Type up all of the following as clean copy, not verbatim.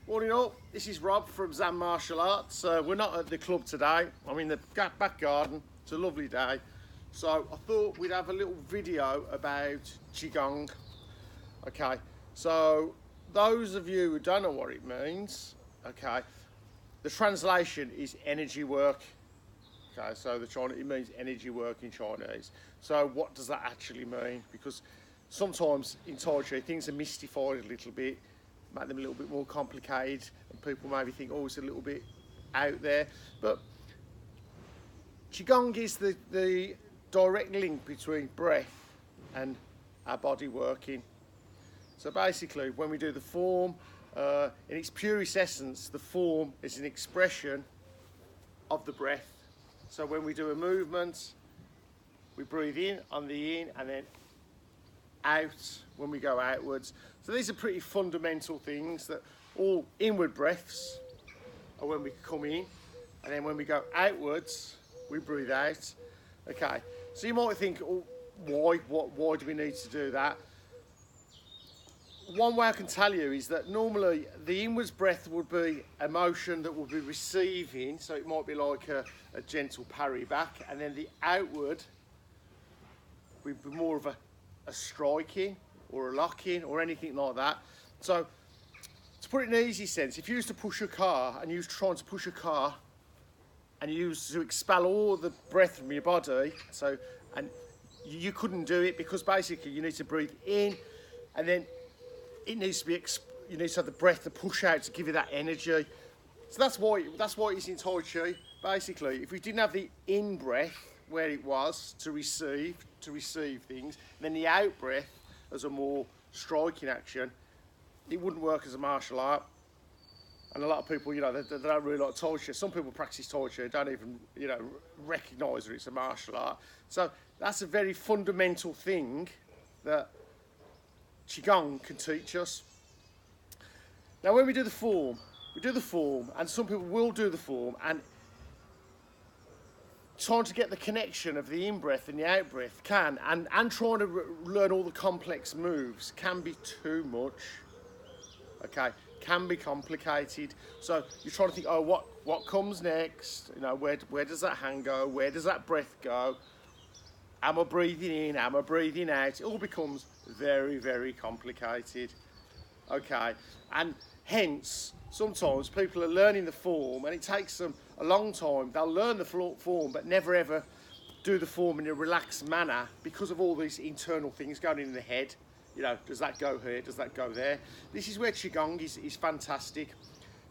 Morning all, this is Rob from Zhan Martial Arts. We're not at the club today, I'm in the back garden. It's a lovely day. So I thought we'd have a little video about qigong. Okay, so those of you who don't know what it means, okay, the translation is energy work. Okay, so it means energy work in Chinese. So what does that actually mean? Because sometimes in Taichi things are mystified a little bit, make them a little bit more complicated, and people maybe think, oh, it's a little bit out there. But qigong is the direct link between breath and our body working. So basically, when we do the form, in its purest essence, the form is an expression of the breath. So when we do a movement, we breathe in on the in and then out when we go outwards. So these are pretty fundamental things, that all inward breaths are when we come in, and then when we go outwards, we breathe out. Okay, so you might think, oh, why do we need to do that? One way I can tell you is that normally the inwards breath would be a motion that would be receiving, so it might be like a gentle parry back, and then the outward would be more of a striking or a locking or anything like that. So to put it in an easy sense, if you used to push a car and you was trying to push a car and you used to expel all the breath from your body, and you couldn't do it because basically you need to breathe in, and then it needs to be, you need to have the breath to push out to give you that energy. So that's why it's in Tai Chi. Basically, if we didn't have the in breath where it was to receive things, and then the out breath as a more striking action, it wouldn't work as a martial art. And a lot of people, you know, they don't really like Tai Chi. Some people practice Tai Chi, don't even, you know, recognise that it's a martial art. So that's a very fundamental thing that qigong can teach us. Now when we do the form, and some people will do the form, and trying to get the connection of the in-breath and the out-breath and trying to learn all the complex moves can be too much, okay, can be complicated. So you're trying to think, oh, what comes next? You know, where does that hand go? Where does that breath go? Am I breathing in? Am I breathing out? It all becomes very, very complicated, okay? And hence, sometimes people are learning the form and it takes them a long time. They'll learn the form but never ever do the form in a relaxed manner because of all these internal things going in the head. You know, does that go here? Does that go there? This is where qigong is fantastic,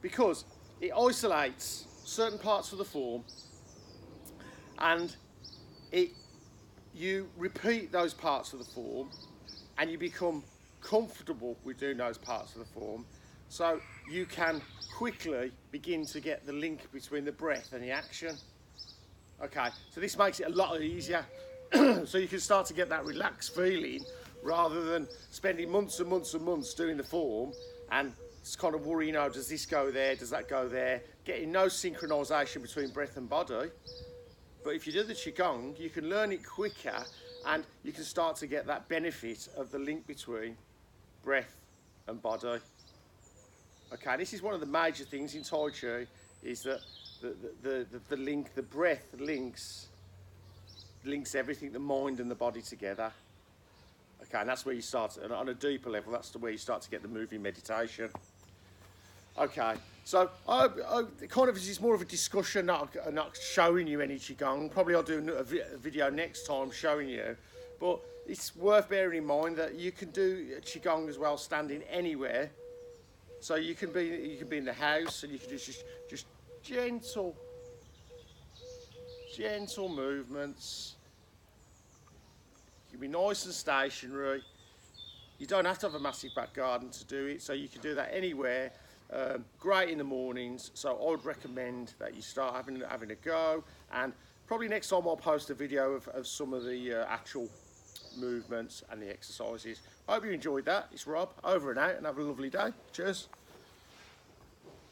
because it isolates certain parts of the form and you repeat those parts of the form and you become comfortable with doing those parts of the form, so you can quickly begin to get the link between the breath and the action. Okay, so this makes it a lot easier. So you can start to get that relaxed feeling rather than spending months and months and months doing the form and just kind of worrying, oh, does this go there, does that go there, getting no synchronisation between breath and body. But if you do the qigong, you can learn it quicker and you can start to get that benefit of the link between breath and body. Okay, this is one of the major things in Tai Chi, is that the link, the breath links everything, the mind and the body together. Okay, and that's where you start, and on a deeper level, that's where you start to get the moving meditation. Okay, so I kind of, this is more of a discussion, not showing you any qigong. Probably I'll do a video next time showing you, but it's worth bearing in mind that you can do qigong as well standing anywhere. So you can be in the house and you can do just gentle movements. You can be nice and stationary. You don't have to have a massive back garden to do it, so you can do that anywhere. Great in the mornings, so I would recommend that you start having a go, and probably next time I'll post a video of some of the actual movements and the exercises. I hope you enjoyed that. It's Rob, over and out, and have a lovely day. Cheers.